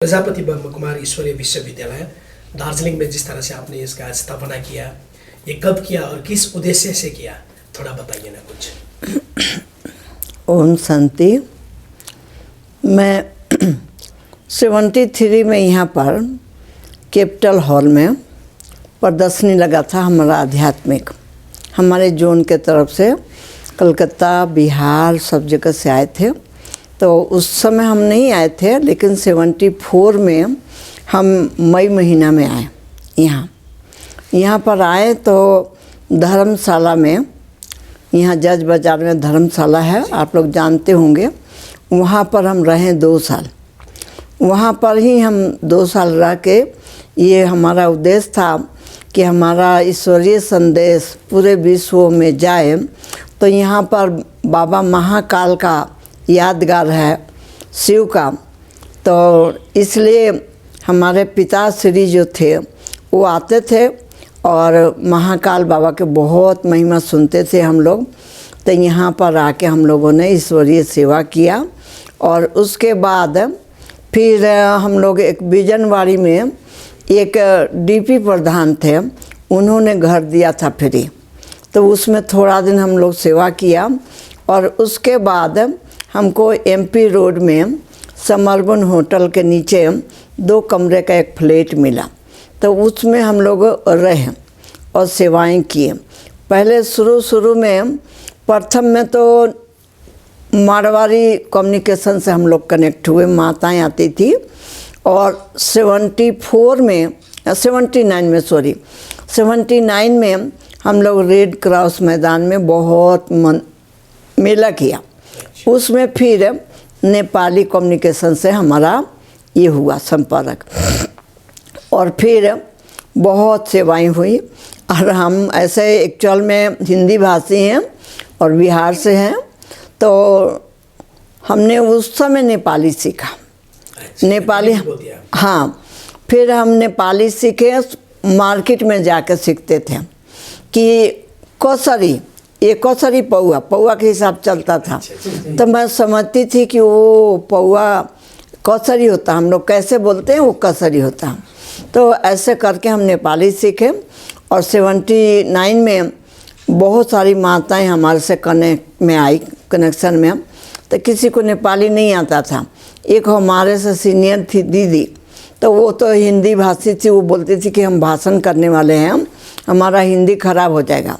प्रजापति ब्रह्म कुमार ईश्वरीय विश्वविद्यालय दार्जिलिंग में जिस तरह से आपने इसका स्थापना किया, ये कब किया और किस उद्देश्य से किया, थोड़ा बताइए ना कुछ। ओम शांति। मैं 73 में यहाँ पर कैपिटल हॉल में प्रदर्शनी लगा था हमारा आध्यात्मिक, हमारे जोन के तरफ से कलकत्ता, बिहार सब जगह से आए थे। तो उस समय हम नहीं आए थे, लेकिन 74 में हम मई महीना में आए। यहाँ पर आए तो धर्मशाला में, यहाँ जज बाज़ार में धर्मशाला है, आप लोग जानते होंगे। वहाँ पर हम रहे 2 साल। वहाँ पर ही हम 2 साल रह के, ये हमारा उद्देश्य था कि हमारा ईश्वरीय संदेश पूरे विश्व में जाए। तो यहाँ पर बाबा महाकाल का यादगार है, शिव का। तो इसलिए हमारे पिताश्री जो थे वो आते थे और महाकाल बाबा के बहुत महिमा सुनते थे हम लोग। तो यहाँ पर आके हम लोगों ने ईश्वरीय सेवा किया। और उसके बाद फिर हम लोग एक बिजनवाड़ी में एक डीपी प्रधान थे, उन्होंने घर दिया था फ्री। तो उसमें थोड़ा दिन हम लोग सेवा किया। और उसके बाद हमको एमपी रोड में समर्पण होटल के नीचे 2 कमरे का एक फ्लैट मिला। तो उसमें हम लोग रहे और सेवाएं किए। पहले शुरू में प्रथम में तो मारवाड़ी कम्युनिकेशन से हम लोग कनेक्ट हुए, माताएं आती थी। और 79 में हम लोग रेड क्रॉस मैदान में बहुत मेला किया। उसमें फिर नेपाली कम्युनिकेशन से हमारा ये हुआ संपर्क, और फिर बहुत सेवाएं हुई। और हम ऐसे एक्चुअल में हिंदी भाषी हैं और बिहार से हैं, तो हमने उस समय नेपाली सीखा। नेपाली, हाँ, फिर हम नेपाली सीखे। मार्केट में जाकर सीखते थे कि कौसरी, ये कौसरी पौआ के हिसाब चलता था। तो मैं समझती थी कि वो पौआ कौसरी होता, हम लोग कैसे बोलते हैं वो कौसरी होता। तो ऐसे करके हम नेपाली सीखे। और 79 में बहुत सारी माताएं हमारे से कनेक्शन में। तो किसी को नेपाली नहीं आता था। एक हमारे से सीनियर थी दीदी, तो वो तो हिंदी भाषी थी। वो बोलती थी कि हम भाषण करने वाले हैं, हमारा हिंदी खराब हो जाएगा,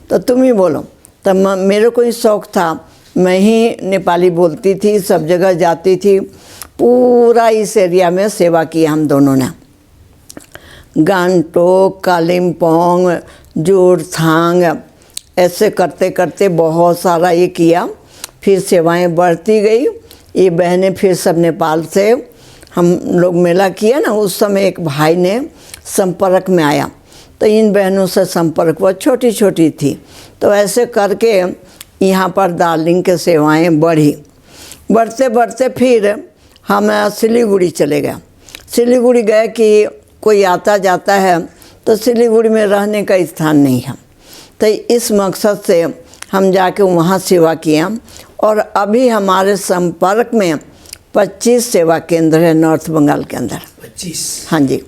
तो तुम ही बोलो। तब मेरे को ही शौक़ था, मैं ही नेपाली बोलती थी, सब जगह जाती थी। पूरा इस एरिया में सेवा की हम दोनों ने। गांगटोक, कालिम्पोंग, जोरथांग, ऐसे करते करते बहुत सारा ये किया। फिर सेवाएं बढ़ती गई। ये बहनें फिर सब नेपाल से हम लोग मेला किया ना, उस समय एक भाई ने संपर्क में आया। तो इन बहनों से संपर्क वो छोटी छोटी थी। तो ऐसे करके यहाँ पर दार्जिलिंग के सेवाएं बढ़ते बढ़ते फिर हम सिलीगुड़ी चले गए। सिलीगुड़ी गए कि कोई आता जाता है तो सिलीगुड़ी में रहने का स्थान नहीं है। तो इस मकसद से हम जाके वहाँ सेवा किया। और अभी हमारे संपर्क में 25 सेवा केंद्र है नॉर्थ बंगाल के अंदर। 25? हाँ जी।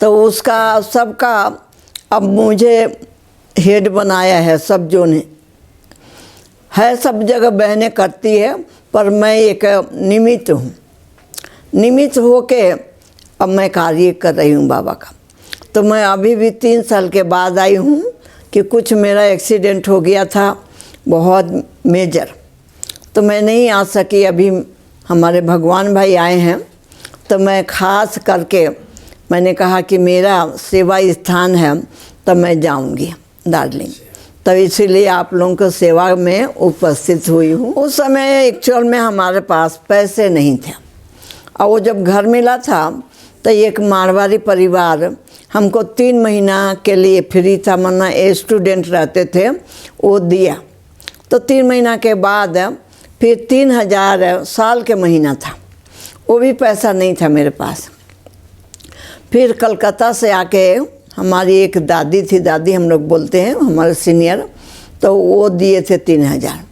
तो उसका सबका अब मुझे हेड बनाया है, सब जोन है, सब जगह बहनें करती है, पर मैं एक निमित्त हूँ। निमित्त होके अब मैं कार्य कर रही हूँ बाबा का। तो मैं अभी भी 3 साल के बाद आई हूँ कि कुछ मेरा एक्सीडेंट हो गया था बहुत मेजर, तो मैं नहीं आ सकी। अभी हमारे भगवान भाई आए हैं, तो मैं खास करके मैंने कहा कि मेरा सेवा स्थान है, तब मैं जाऊंगी दार्जिलिंग। तो इसीलिए आप लोगों को सेवा में उपस्थित हुई हूँ। उस समय एक्चुअल में हमारे पास पैसे नहीं थे, और वो जब घर मिला था तो एक मारवाड़ी परिवार हमको 3 महीना के लिए फ्री था, मना स्टूडेंट रहते थे, वो दिया। तो 3 महीना के बाद फिर 3000 साल के महीना था, वो भी पैसा नहीं था मेरे पास। फिर कलकत्ता से आके हमारी एक दादी थी, दादी हम लोग बोलते हैं, हमारे सीनियर, तो वो दिए थे 3000।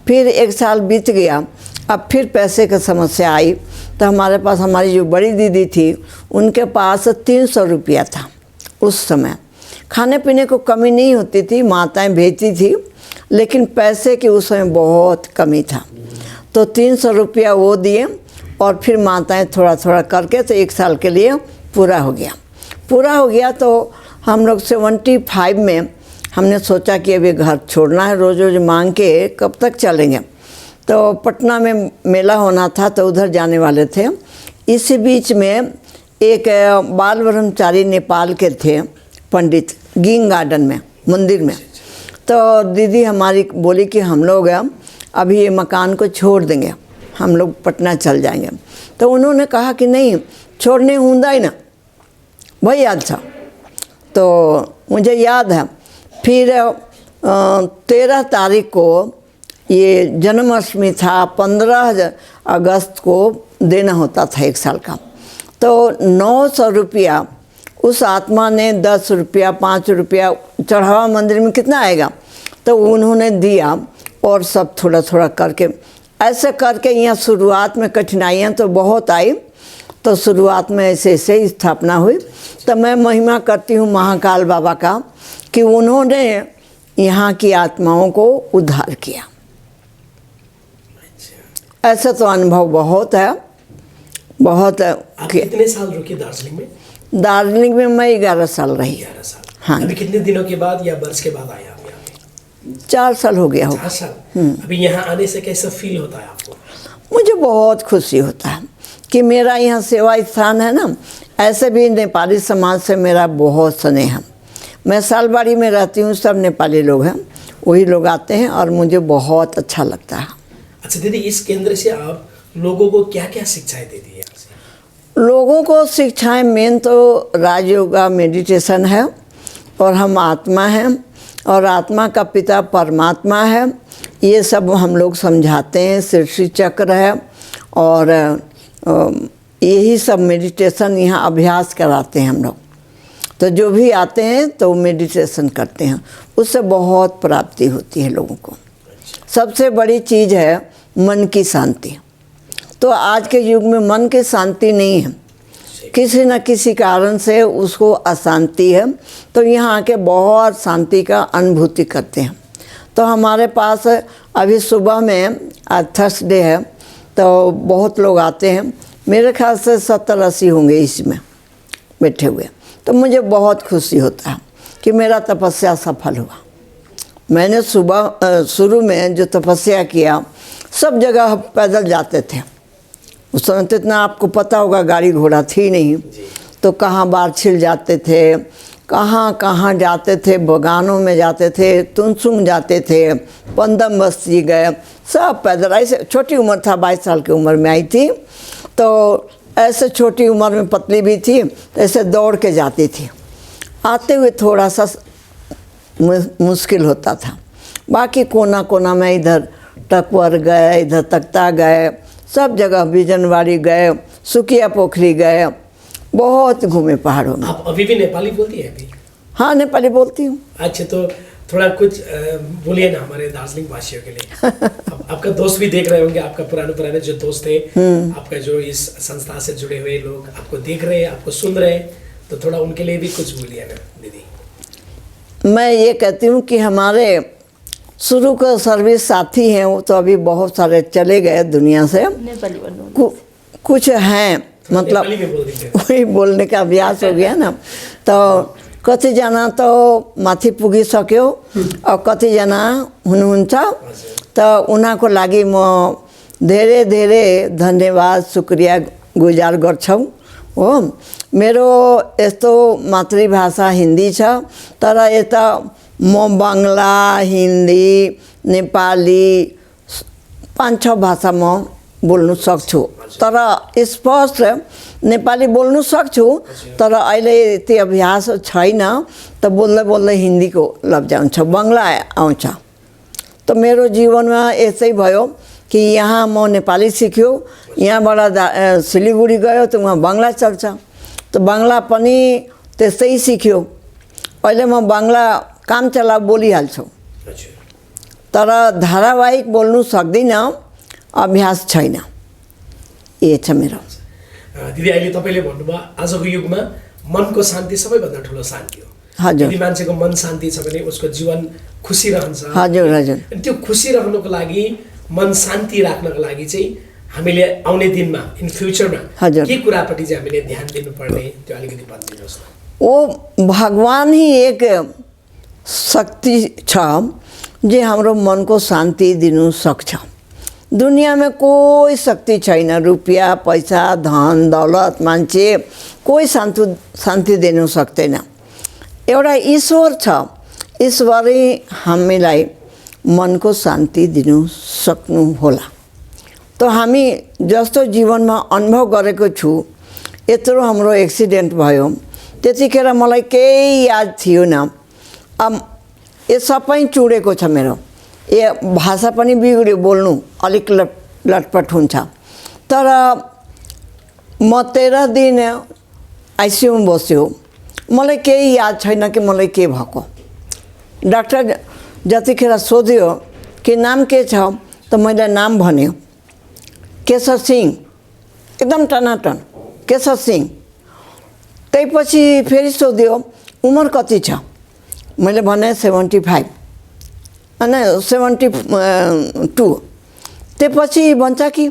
फिर 1 साल बीत गया, अब फिर पैसे की समस्या आई। तो हमारे पास हमारी जो बड़ी दीदी थी उनके पास 300 रुपया था उस समय। खाने पीने को कमी नहीं होती थी, माताएं भेजती थी, लेकिन पैसे की उस समय बहुत कमी था। तो 300 रुपया वो दिए और फिर माताएं थोड़ा थोड़ा करके तो 1 साल के लिए पूरा हो गया। तो हम लोग 75 में हमने सोचा कि अभी घर छोड़ना है, रोज़ रोज़ मांग के कब तक चलेंगे। तो पटना में मेला होना था तो उधर जाने वाले थे। इसी बीच में एक बाल ब्रह्मचारी नेपाल के थे पंडित, गींग गार्डन में मंदिर में। तो दीदी हमारी बोली कि हम लोग अभी ये मकान को छोड़ देंगे, हम लोग पटना चल जाएंगे। तो उन्होंने कहा कि नहीं छोड़ने हुंदा ही ना, वही याद था। तो मुझे याद है फिर 13 तारीख को ये जन्माष्टमी था, 15 अगस्त को देना होता था 1 साल का। तो 900 रुपया उस आत्मा ने 10 रुपया 5 रुपया चढ़ावा मंदिर में कितना आएगा, तो उन्होंने दिया और सब थोड़ा थोड़ा करके ऐसे करके यहाँ शुरुआत में कठिनाइयाँ तो बहुत आई। तो शुरुआत में ऐसे ऐसे ही स्थापना हुई। तो मैं महिमा करती हूँ महाकाल बाबा का कि उन्होंने यहाँ की आत्माओं को उद्धार किया। ऐसा तो अनुभव बहुत है, बहुत है। आप कितने साल रुकी दार्जिलिंग में? दार्जिलिंग में मैं 11 साल रही। 11 साल। हाँ। अभी कितने दिनों के बाद या वर्ष के बाद आया आप यहाँ पे? 4 साल हो गया 4 साल। अभी यहाँ आने से कैसा फील होता है आपको? मुझे बहुत खुशी होता है कि मेरा यहाँ सेवा स्थान है ना। ऐसे भी नेपाली समाज से मेरा बहुत स्नेह है। मैं सालबाड़ी में रहती हूँ, सब नेपाली लोग हैं, वही लोग आते हैं और मुझे बहुत अच्छा लगता है। अच्छा दीदी, इस केंद्र से आप लोगों को क्या क्या शिक्षाएं देती है यहाँ से? लोगों को शिक्षाएं मेन तो राजयोगा मेडिटेशन है, और हम आत्मा हैं और आत्मा का पिता परमात्मा है, ये सब हम लोग समझाते हैं। शीर्षी चक्र है और यही सब मेडिटेशन यहाँ अभ्यास कराते हैं हम लोग। तो जो भी आते हैं तो मेडिटेशन करते हैं, उससे बहुत प्राप्ति होती है लोगों को। सबसे बड़ी चीज़ है मन की शांति। तो आज के युग में मन की शांति नहीं है, किसी न किसी कारण से उसको अशांति है। तो यहाँ आके बहुत शांति का अनुभूति करते हैं। तो हमारे पास अभी सुबह में आज थर्सडे है तो बहुत लोग आते हैं, मेरे ख्याल से 70-80 होंगे इसमें बैठे हुए। तो मुझे बहुत खुशी होता है कि मेरा तपस्या सफल हुआ। मैंने सुबह शुरू में जो तपस्या किया, सब जगह पैदल जाते थे। उस समय तो इतना आपको पता होगा गाड़ी घोड़ा थी नहीं, तो कहाँ बार छिल जाते थे, कहाँ कहाँ जाते थे, बगानों में जाते थे, तुनसुंग जाते थे, पंदम बस्ती गए, सब पैदल। ऐसे छोटी उम्र था, 22 साल की उम्र में आई थी। तो ऐसे छोटी उम्र में पतली भी थी, तो ऐसे दौड़ के जाती थी। आते हुए थोड़ा सा मुश्किल होता था। बाकी कोना कोना में इधर टकवर गए, इधर तख्ता गए, सब जगह बिजनवाड़ी गए, सुकिया पोखरी गए, बहुत घूमे पहाड़ों में। आप अभी भी नेपाली बोलती है अभी? हाँ, नेपाली बोलती हूँ। अच्छा, तो थोड़ा कुछ बोलिए ना हमारे दार्जिलिंग वासियों के लिए। आपका दोस्त भी देख रहे होंगे, आपका पुराने जो दोस्त थे, आपका जो इस संस्था से जुड़े हुए लोग आपको देख रहे हैं, आपको सुन रहे हैं, तो थोड़ा उनके लिए भी कुछ बोलिए ना दीदी। मैं ये कहती हूँ कि हमारे शुरू का सर्विस साथी हैं, वो तो अभी बहुत सारे चले गए दुनिया से। कुछ हैं, मतलब वही बोलने का अभ्यास हो गया ना। तो कति जना तो माथि पुगिसक्यो और कति जना हुनुहुन्छ। तो उनीहरूको लागि म धेरै धेरै धन्यवाद शुक्रिया गुजार गर्छौँ हो। मेरो यस्तो मातृभाषा हिन्दी छ, तर यता म बङ्गला, हिन्दी, नेपाली 5-6 भाषा म बोल्नु सक्छु। तर स्पष्ट नेपाली बोल्नु सक्छु, तर अहिले यति अभ्यास छैन, त बोल्दै बोल्दै हिन्दीको लप्जाउँछ, बङ्गला आउँछ। तो मेरो जीवनमा यसै भयो कि यहाँ म नेपाली सिक्यो, यहाँबाट सिलिगुडी गयो त वहाँ बङ्गला चल्छ, तो बङ्गला पनि त्यस्तै सिक्यो। अहिले म बङ्गला काम चला बोलिहाल्छु, तर धारावाहिक बोल्नु सक्दिनँ, अभ्यास छैन। ये छ मेरो। दिदी अहिले तपाईँले भन्नुभयो आजको युगमा मनको शान्ति सबैभन्दा ठुलो शान्ति हो। हजुर। यदि मान्छेको मन शान्ति छ भने उसको जीवन खुसी रहन्छ। हजुर हजुर। अनि त्यो खुसी रहनको लागि, मन शान्ति राख्नको लागि चाहिँ हामीले आउने दिनमा, इन फ्युचरमा के कुरापट्टि चाहिँ हामीले ध्यान दिनुपर्ने, त्यो अलिकति भनिदिनुहोस् न। वो भगवान ही एक शक्ति छ जे हाम्रो मनको शान्ति दिनु सक्छ। दुनिया में कोई शक्ति छैन, रुपियाँ पैसा धन दौलत मान्छे कोही शान्ति दिनु सक्दैन। एउटा ईश्वर छ, ईश्वरै हामीलाई मनको शान्ति दिनु सक्नु होला। तो हामी जस्तो जीवनमा अनुभव गरेको छु, यत्रो हाम्रो एक्सिडेन्ट भयो, त्यतिखेर मलाई केही याद थिएन। यो सबै चुडेको छ मेरो। ये भाषा पनि बिग्रियो, बोल्नु अलिक लटपट हुन्छ। तर म 13 दिन आइसियुमा बस्यो, मलाई केही याद छैन कि मलाई के भएको। डाक्टर जतिखेर सोध्यो कि नाम के छ, त मैले नाम भन्यो, केशर सिंह, एकदम टनाटन केशर सिंह। त्यसपछि फेरि सोध्यो उमेर कति छ, मैले भने 75 अनि 72। त्यसपछि भन्छ कि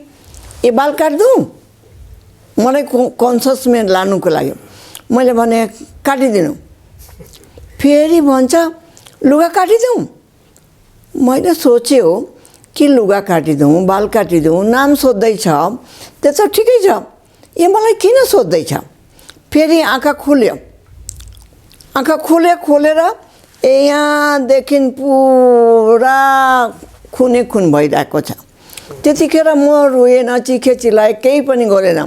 ए बाल काट्दुँ, मलाई कन्सियसमा लानुको लागि। मैले भने काटिदिनु। फेरि भन्छ लुगा काटिदिउँ। मैले सोच्यो कि लुगा काटिदिउँ, बाल काटिदिउँ, नाम सोध्दैछ, त्यो त ठिकै छ, यो मलाई किन सोध्दैछ। फेरि आँखा खुल्यो, आँखा खोलेर यहाँदेखि पुरा खुनै खुन भइरहेको छ। त्यतिखेर म रोएन, चिखे चिल्लाएँ, केही पनि गरेन।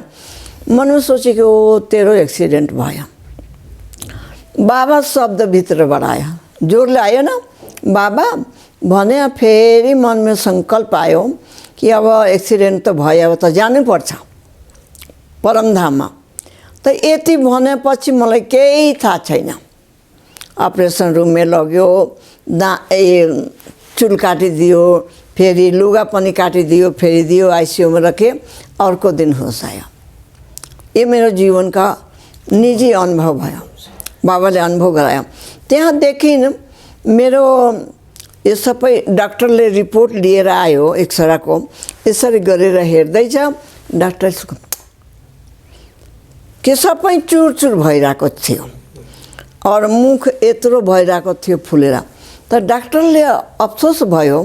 मनमा सोचेको तेरो एक्सिडेन्ट भयो। बाबा शब्द भित्रबाट आयो, जोडले आयो न बाबा भने। फेरि मनमा सङ्कल्प आयो कि अब एक्सिडेन्ट त भयो, अब त जानुपर्छ परमधाममा। त यति भनेपछि मलाई केही थाहा छैन। अपरेसन रुममा लग्यो, चुल काटिदियो, फेरि लुगा पनि काटिदियो, फेरि दियो, आइसियुमा राखे। अर्को दिन होस आयो। ये मेरो जीवनका निजी अनुभव भयो, बाबाले अनुभव गरायो। त्यहाँदेखि मेरो यो सबै डाक्टरले रिपोर्ट लिएर आयो एक्सराको। यसरी गरेर हेर्दैछ डाक्टर, के सबै चुरचुर भइरहेको थियो और मुख यत्रो भइरहेको थियो फुलेर। त डाक्टरले अफसोस भयो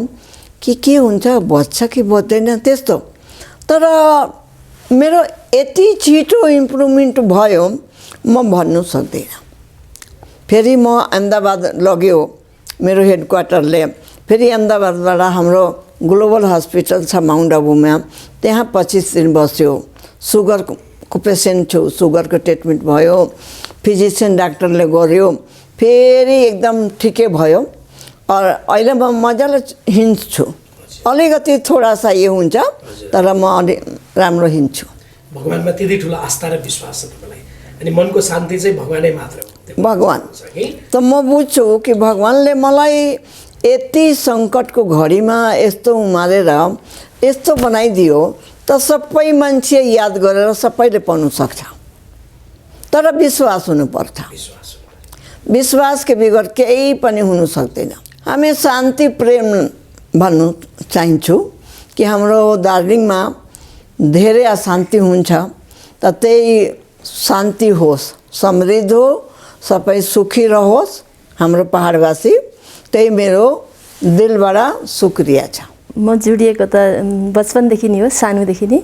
कि के हुन्छ, बच्छ कि बच्दैन त्यस्तो। तर मेरो यति छिटो इम्प्रुभमेन्ट भयो म भन्नु सक्दिनँ। फेरि म अहमदाबाद लग्यो मेरो हेड क्वार्टरले। फेरि अहमदाबादबाट हाम्रो ग्लोबल हस्पिटल छ माउन्ट आबुमा, त्यहाँ 25 दिन बस्यो। सुगरको पेसेन्ट छु, सुगरको ट्रिटमेन्ट भयो, फिजिसियन डाक्टरले गर्यो, फेरि एकदम ठिकै भयो। और अहिले म मजाले हिँड्छु। अलिकति थोडा सा यो हुन्छ, तर म अलि राम्रो हिँड्छु। भगवानमा त्यति ठुलो आस्था र विश्वास छ तपाईँलाई, अनि मनको शान्ति चाहिँ भगवानै मात्र हो। भगवान त म बुझ्छु कि भगवानले मलाई यति सङ्कटको घडीमा यस्तो उमारेर यस्तो बनाइदियो, त सबै मान्छे याद गरेर सबैले पाउनु सक्छ। तर विश्वास हुनुपर्छ। विश्वासको बिगर केही पनि हुनु सक्दैन। हामी शान्ति प्रेम भन्नु चाहन्छु कि हाम्रो दार्जिलिङमा धेरै अशान्ति हुन्छ, त त्यही शान्ति होस्, समृद्ध हो, सबै सुखी रहोस् हाम्रो पहाडवासी। त्यही मेरो दिलबाट शुक्रिया छ। म जोडिएको त बचपनदेखि नै हो, सानोदेखि नै।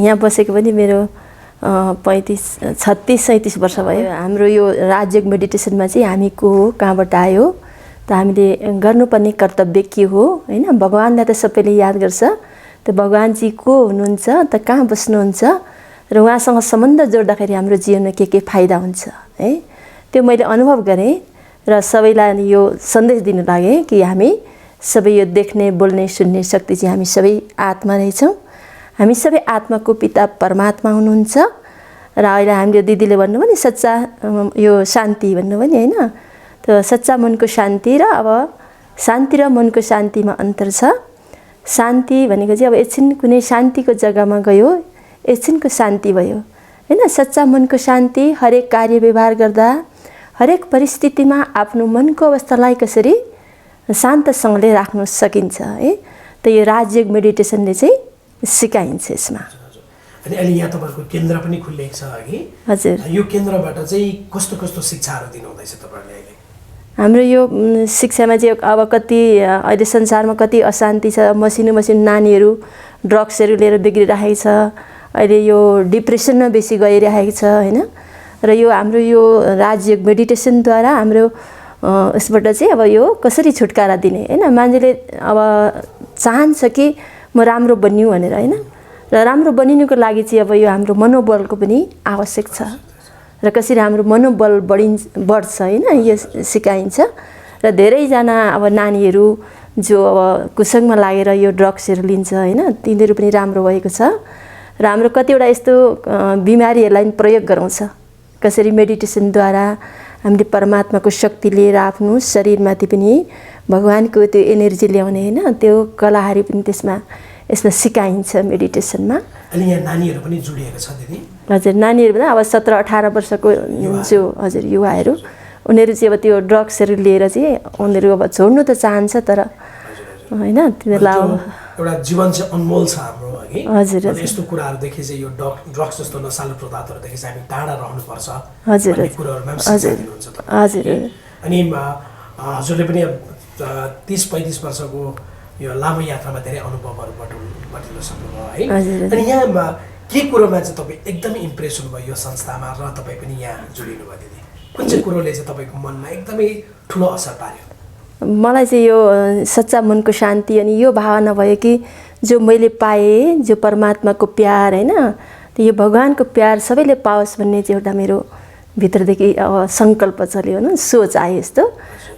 यहाँ बसेको पनि मेरो 36-37 वर्ष भयो। हाम्रो यो राजयोग मेडिटेसनमा चाहिँ हामी को हो, कहाँबाट आयो, त हामीले गर्नुपर्ने कर्तव्य के हो हैन। भगवानलाई त सबैले याद गर्छ, त भगवानजी को हुनुहुन्छ, त कहाँ बस्नुहुन्छ, र उहाँसँग सम्बन्ध जोड्दाखेरि हाम्रो जीवनमा के फाइदा हुन्छ है, त्यो मैले अनुभव गरेँ। र सबैलाई यो सन्देश दिन लागेँ कि हामी सबै यो देख्ने, बोल्ने, सुन्ने शक्ति चाहिँ हामी सबै आत्मा रहेछौँ। हामी सबै आत्माको पिता परमात्मा हुनुहुन्छ। र अहिले हामीले दिदीले भन्नुभयो नि सच्चा यो शान्ति भन्नुभयो नि हैन, त सच्चा मनको शान्ति र अब शान्ति र मनको शान्तिमा अन्तर छ। शान्ति भनेको चाहिँ अब एकछिन कुनै शान्तिको जग्गामा गयो, एकछिनको शान्ति भयो हैन। सच्चा मनको शान्ति हरेक कार्य व्यवहार गर्दा हरेक परिस्थितिमा आफ्नो मनको अवस्थालाई कसरी शान्तसँगले राख्न सकिन्छ है। त यो राजयोग मेडिटेसनले चाहिँ सिकाइन्छ यसमा। अनि अहिले यहाँ तपाईँको केन्द्र पनि खुलिएको छ अघि। हजुर। यो केन्द्रबाट चाहिँ कस्तो कस्तो शिक्षाहरू दिनुहुँदैछ तपाईँहरूले अहिले? हाम्रो यो शिक्षामा चाहिँ अब कति अहिले संसारमा कति अशान्ति छ, मसिनो मसिनो नानीहरू ड्रग्सहरू लिएर बिग्रिरहेको छ, अहिले यो डिप्रेसनमा बेसी गइरहेको छ हैन। र यो हाम्रो यो राजयोग मेडिटेसनद्वारा हाम्रो यसबाट चाहिँ अब यो कसरी छुटकारा दिने हैन। मान्छेले अब चाहन्छ कि म राम्रो बन्नु भनेर हैन। र राम्रो बनिनुको लागि चाहिँ अब यो हाम्रो मनोबलको पनि आवश्यक छ र कसरी हाम्रो मनोबल बढ्छ हैन, यो सिकाइन्छ। र धेरैजना अब नानीहरू जो अब कुसङमा लागेर यो ड्रग्सहरू लिन्छ हैन, तिनीहरू पनि राम्रो भएको छ। र हाम्रो कतिवटा यस्तो बिमारीहरूलाई प्रयोग गराउँछ, कसरी मेडिटेसनद्वारा हामीले परमात्माको शक्ति लिएर आफ्नो शरीरमाथि पनि भगवानको त्यो एनर्जी ल्याउने हैन, त्यो कलाहरू पनि यसमा सिकाइन्छ मेडिटेसनमा। अनि यहाँ नानीहरू पनि जोडिएको छ दिदी? हजुर, नानीहरू पनि अब 17-18 वर्षको जो हजुर युवाहरू, उनीहरू चाहिँ अब त्यो ड्रग्सहरू लिएर चाहिँ उनीहरू अब छोड्नु त चाहन्छ तर हैन, तिनीहरूलाई एउटा जीवन चाहिँ अनमोल छ हाम्रो है। हजुर। यस्तो कुराहरूदेखि चाहिँ यो ड्रग्स जस्तो नशालु पदार्थहरूदेखि चाहिँ हामी टाढा रहनुपर्छ हजुर भन्ने कुराहरूमा पनि शिक्षा दिनुहुन्छ तपाईँ। हजुर। अनि हजुरले पनि 30-35 वर्षको यो लामो यात्रामा धेरै अनुभवहरू बटुल्न सक्नुभयो है। अनि यहाँ के कुरोमा चाहिँ तपाईँ एकदमै इम्प्रेस हुनुभयो यो संस्थामा र तपाईँ पनि यहाँ जोडिनु भयो दिदी? कुन चाहिँ कुरोले चाहिँ तपाईँको मनमा एकदमै ठुलो असर पार्यो? मलाई चाहिँ यो सच्चा मनको शान्ति अनि यो भावना भयो कि जो मैले पाएँ, जो परमात्माको प्यार हैन, त यो भगवानको प्यार सबैले पाओस् भन्ने चाहिँ एउटा मेरो भित्रदेखि अब सङ्कल्प चल्यो हैन, सोच आयो यस्तो।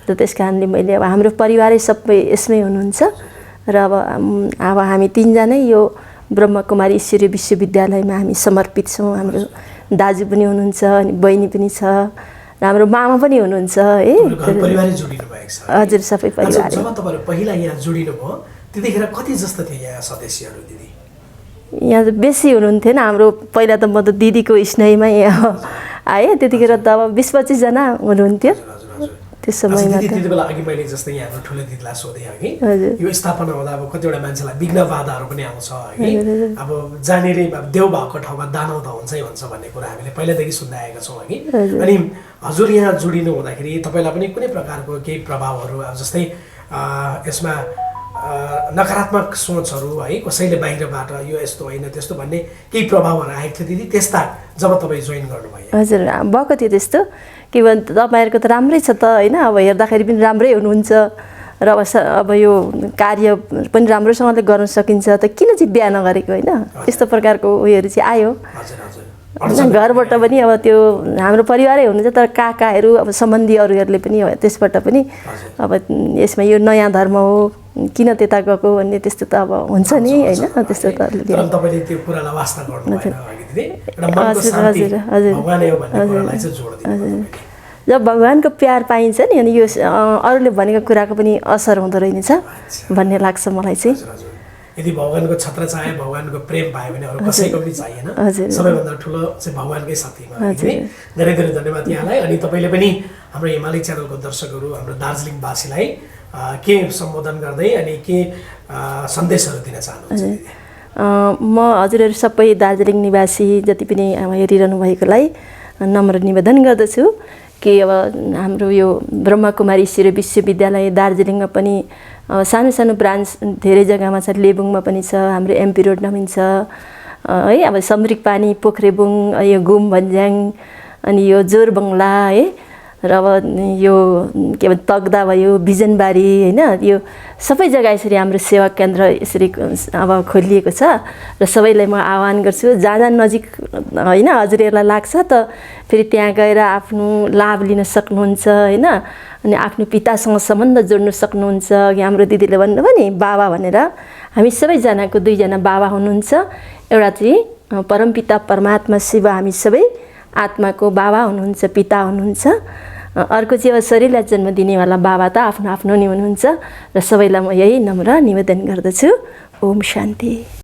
र त्यस कारणले मैले अब हाम्रो परिवारै सबै यसमै हुनुहुन्छ र अब हामी तीनजनै यो ब्रह्मकुमारी ईश्वरीय विश्वविद्यालयमा हामी समर्पित छौँ। हाम्रो दाजु पनि हुनुहुन्छ अनि बहिनी पनि छ र हाम्रो मामा पनि हुनुहुन्छ है। परिवारै जोडिनु भएको छ? हजुर, सबै परिवार। जब तपाईहरु पहिला यहाँ जोडिनु भयो त्यतिखेर कति जस्तो थिए यहाँ सदस्यहरू दिदी? यहाँ बेसी हुनुहुन्थेन। हाम्रो पहिला त म त दिदीको स्नेहमै आएँ, त्यतिखेर त अब 20-25 जना हुनुहुन्थ्यो त्यो समयमा। त्यति बेला अघि मैले जस्तै यहाँ ठुलो दिदीलाई सोधेँ अघि, यो स्थापना हुँदा अब कतिवटा मान्छेलाई विघ्न बाधाहरू पनि आउँछ है। अब जहाँनिर देव भएको ठाउँमा दानव त हुन्छै हुन्छ भन्ने कुरा हामीले पहिलादेखि सुन्दै आएका छौँ अघि। अनि हजुर यहाँ जोडिनु हुँदाखेरि तपाईँलाई पनि कुनै प्रकारको केही प्रभावहरू अब जस्तै यसमा नकारात्मक सोचहरू है, कसैले बाहिरबाट यो यस्तो होइन त्यस्तो भन्ने केही प्रभावहरू आएको थियो दिदी त्यस्ता जब तपाईँ जोइन गर्नुभयो? हजुर, भएको थियो त्यस्तो के भन्छ, तपाईँहरूको त राम्रै छ त होइन, अब हेर्दाखेरि पनि राम्रै हुनुहुन्छ र अब यो कार्य पनि राम्रोसँगले गर्न सकिन्छ त किन चाहिँ बिहा नगरेको होइन, त्यस्तो प्रकारको उयोहरू चाहिँ आयो। घरबाट पनि अब त्यो हाम्रो परिवारै हुनुहुन्छ तर काकाहरू अब सम्बन्धीहरूले पनि त्यसबाट पनि अब यसमा यो नयाँ धर्म हो किन त्यता गएको भन्ने त्यस्तो त अब हुन्छ नि होइन, त्यस्तो त तपाईँले त्यो कुरालाई वास्ता गर्नु भएन दिदी? एउटा मनको शान्ति भगवान हो भन्ने कुरालाई चाहिँ जोड दिनु। जब भगवानको प्यार पाइन्छ नि अनि यो अरूले भनेको कुराको पनि असर हुँदो रहेछ भन्ने लाग्छ मलाई चाहिँ। यदि भगवानको छत्र चाहे, भगवानको प्रेम पायो भने अरू कसैको पनि चाहिएन। सबैभन्दा ठुलो चाहिँ भगवानकै साथीमा। धेरै धेरै धन्यवाद यहाँलाई। अनि तपाईँले पनि हाम्रो हिमालय च्यानलको दर्शकहरू हाम्रो दार्जिलिङवासीलाई के सम्बोधन गर्दै अनि के सन्देशहरू दिन चाहनुहुन्छ? म हजुरहरू सबै दार्जिलिङ निवासी जति पनि हेरिरहनु भएकोलाई नम्र निवेदन गर्दछु कि अब हाम्रो यो ब्रह्मकुमारी ईश्वरीय विश्वविद्यालय दार्जिलिङमा पनि सानो सानो ब्रान्च धेरै जग्गामा छ, लेबुङमा पनि छ, हाम्रो एमपी रोडमा पनि छ है। अब समरिक पानी, पोखरेबुङ, यो घुम भन्ज्याङ अनि यो जोरबङ्गला है, र अब यो के भन्छ तकदा भयो, बिजनबारी होइन, यो सबै जग्गा यसरी हाम्रो सेवा केन्द्र यसरी अब खोलिएको छ र सबैलाई म आह्वान गर्छु जहाँ जहाँ नजिक होइन हजुरहरूलाई लाग्छ त फेरि त्यहाँ गएर आफ्नो लाभ लिन सक्नुहुन्छ होइन। अनि आफ्नो पितासँग सम्बन्ध जोड्न सक्नुहुन्छ। हाम्रो दिदीले भन्नुभयो नि बाबा भनेर, हामी सबैजनाको 2 जना बाबा हुनुहुन्छ। एउटा चाहिँ परमपिता परमात्मा शिव हामी सबै आत्माको बाबा हुनुहुन्छ, पिता हुनुहुन्छ। अर्को चाहिँ अब शरीरलाई जन्म दिनेवाला बाबा त आफ्नो आफ्नो नै हुनुहुन्छ र सबैलाई म यही नम्र निवेदन गर्दछु। ओम शान्ति।